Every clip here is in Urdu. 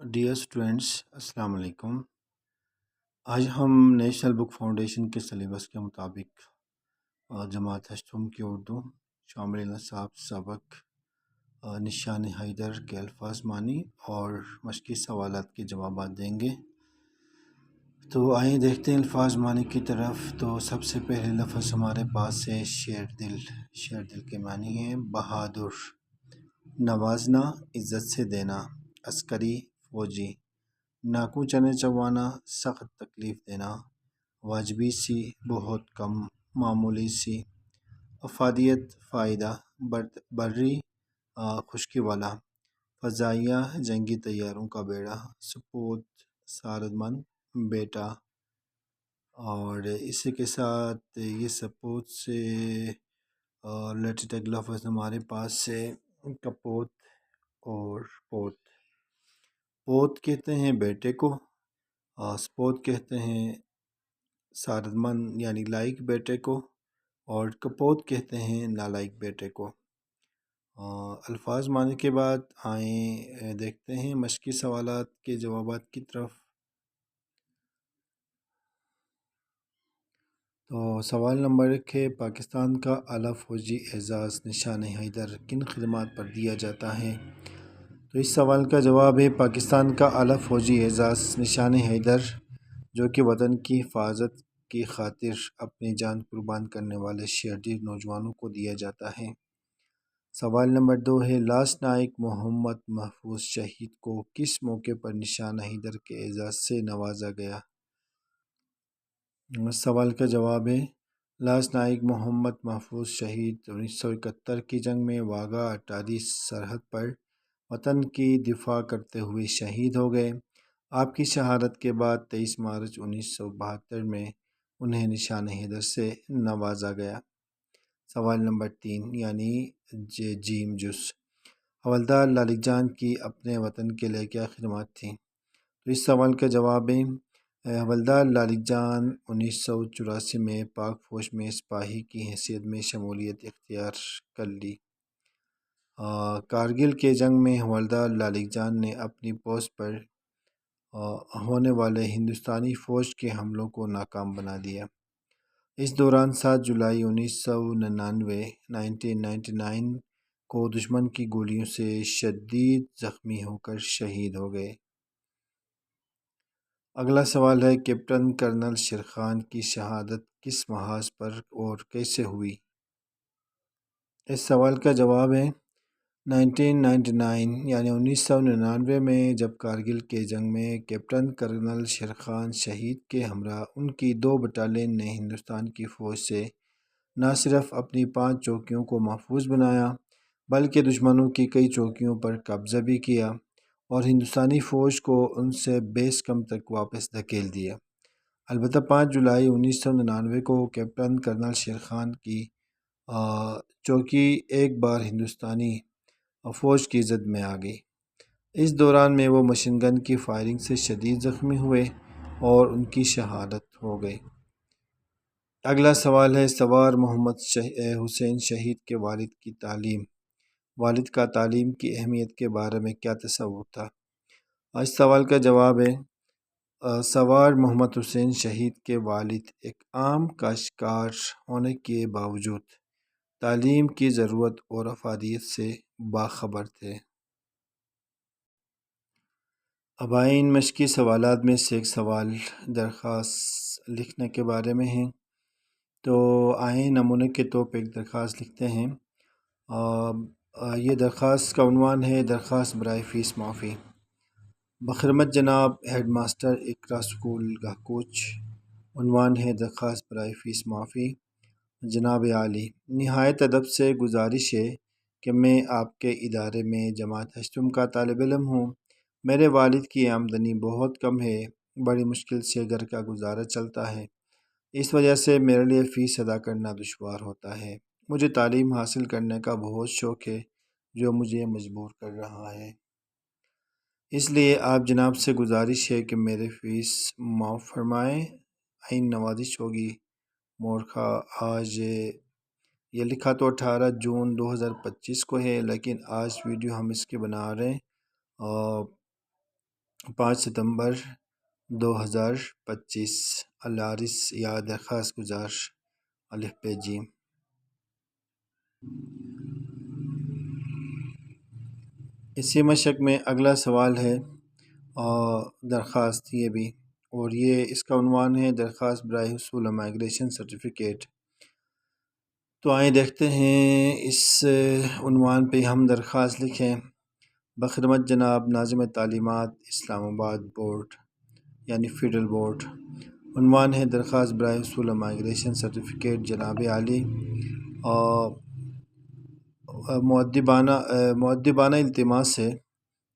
ڈیئر اسٹوڈینٹس، السلام علیکم۔ آج ہم نیشنل بک فاؤنڈیشن کے سلیبس کے مطابق جماعت ہشتم کی اردو شامل نصاب سبق نشان حیدر کے الفاظ معنی اور مشقی سوالات کے جوابات دیں گے۔ تو آئیں دیکھتے ہیں الفاظ معنی کی طرف۔ تو سب سے پہلے لفظ ہمارے پاس ہے شیر دل۔ شیر دل کے معنی ہے بہادر، نوازنا، عزت سے دینا، عسکری، فوجی، ناکو چنے چوانا، سخت تکلیف دینا، واجبی سی، بہت کم، معمولی سی، افادیت، فائدہ، بری، خشکی والا، فضائیہ، جنگی طیاروں کا بیڑا، سپوت، سالمند، بیٹا۔ اور اسی کے ساتھ یہ سپوت سے ریلیٹڈ ایک لفظ ہمارے پاس ہے کپوت اور پوت۔ پوت کہتے ہیں بیٹے کو، سپوت کہتے ہیں سالمند یعنی لائق بیٹے کو، اور کپوت کہتے ہیں نالائق بیٹے کو۔ الفاظ معنی کے بعد آئیں دیکھتے ہیں مشقی سوالات کے جوابات کی طرف۔ تو سوال نمبر 1 ہے پاکستان کا اعلیٰ فوجی اعزاز نشان حیدر کن خدمات پر دیا جاتا ہے؟ تو اس سوال کا جواب ہے پاکستان کا اعلیٰ فوجی اعزاز نشان حیدر جو کہ وطن کی حفاظت کی خاطر اپنی جان قربان کرنے والے شہید نوجوانوں کو دیا جاتا ہے۔ سوال نمبر 2 ہے لاس نائک محمد محفوظ شہید کو کس موقع پر نشان حیدر کے اعزاز سے نوازا گیا؟ اس سوال کا جواب ہے لاس نائک محمد محفوظ شہید 1971 کی جنگ میں واگا اٹاری سرحد پر وطن کی دفاع کرتے ہوئے شہید ہو گئے۔ آپ کی شہادت کے بعد 23 مارچ 1972 میں انہیں نشان حیدر سے نوازا گیا۔ سوال نمبر 3 یعنی جیم جس حوالدار لالک جان کی اپنے وطن کے لیے کیا خدمات تھیں؟ تو اس سوال کا جواب ہے حوالدار لالک جان 1984 میں پاک فوج میں سپاہی کی حیثیت میں شمولیت اختیار کر لی۔ کارگل کے جنگ میں حوالدار لالک جان نے اپنی پوسٹ پر ہونے والے ہندوستانی فوج کے حملوں کو ناکام بنا دیا۔ اس دوران 7 جولائی 1999 کو دشمن کی گولیوں سے شدید زخمی ہو کر شہید ہو گئے۔ اگلا سوال ہے کیپٹن کرنل شیرخان کی شہادت کس محاذ پر اور کیسے ہوئی؟ اس سوال کا جواب ہے 1999 یعنی 1999 میں جب کارگل کے جنگ میں کیپٹن کرنل شیرخان شہید کے ہمراہ ان کی 2 بٹالین نے ہندوستان کی فوج سے نہ صرف اپنی 5 چوکیوں کو محفوظ بنایا بلکہ دشمنوں کی کئی چوکیوں پر قبضہ بھی کیا اور ہندوستانی فوج کو ان سے بیس کم تک واپس دھکیل دیا۔ البتہ 5 جولائی 1999 کو کیپٹن کرنل شیرخان کی چوکی ایک بار ہندوستانی فوج کی زد میں آ گئی۔ اس دوران میں وہ مشین گن کی فائرنگ سے شدید زخمی ہوئے اور ان کی شہادت ہو گئی۔ اگلا سوال ہے سوار محمد حسین شہید کے والد کا تعلیم کی اہمیت کے بارے میں کیا تصور تھا؟ اس سوال کا جواب ہے سوار محمد حسین شہید کے والد ایک عام کاشتکار ہونے کے باوجود تعلیم کی ضرورت اور افادیت سے باخبر تھے۔ اب آئیں ان مشقی سوالات میں سے ایک سوال درخواست لکھنے کے بارے میں ہے۔ تو آئیں نمونے کے طور پر ایک درخواست لکھتے ہیں۔ یہ درخواست کا عنوان ہے درخواست برائے فیس معافی۔ بخدمت جناب ہیڈ ماسٹر اقرا اسکول گاہکوچ۔ عنوان ہے درخواست برائے فیس معافی۔ جناب عالی، نہایت ادب سے گزارش ہے کہ میں آپ کے ادارے میں جماعت ہشتم کا طالب علم ہوں۔ میرے والد کی آمدنی بہت کم ہے، بڑی مشکل سے گھر کا گزارا چلتا ہے، اس وجہ سے میرے لیے فیس ادا کرنا دشوار ہوتا ہے۔ مجھے تعلیم حاصل کرنے کا بہت شوق ہے جو مجھے مجبور کر رہا ہے، اس لیے آپ جناب سے گزارش ہے کہ میرے فیس معاف فرمائیں۔ عین نوازش ہوگی مورخہ۔ آج یہ لکھا تو 18 جون 2025 کو ہے لیکن آج ویڈیو ہم اس کی بنا رہے ہیں 5 ستمبر 2025 العارض یا درخواست گزار الف ب ج۔ اسی مشق میں اگلا سوال ہے درخواست یہ بھی، اور یہ اس کا عنوان ہے درخواست برائے حصول مائگریشن سرٹیفکیٹ۔ تو آئیں دیکھتے ہیں اس عنوان پہ ہم درخواست لکھیں۔ بخدمت جناب ناظم تعلیمات اسلام آباد بورڈ یعنی فیڈرل بورڈ۔ عنوان ہے درخواست برائے حصول مائگریشن سرٹیفکیٹ۔ جناب عالی، مؤدبانہ التماس ہے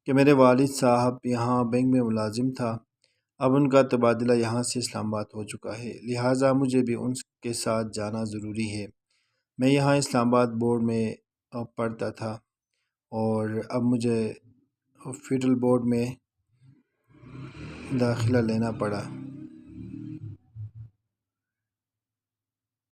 کہ میرے والد صاحب یہاں بینک میں ملازم تھا، اب ان کا تبادلہ یہاں سے اسلام آباد ہو چکا ہے، لہٰذا مجھے بھی ان کے ساتھ جانا ضروری ہے۔ میں یہاں اسلام آباد بورڈ میں پڑھتا تھا اور اب مجھے فیڈرل بورڈ میں داخلہ لینا پڑا۔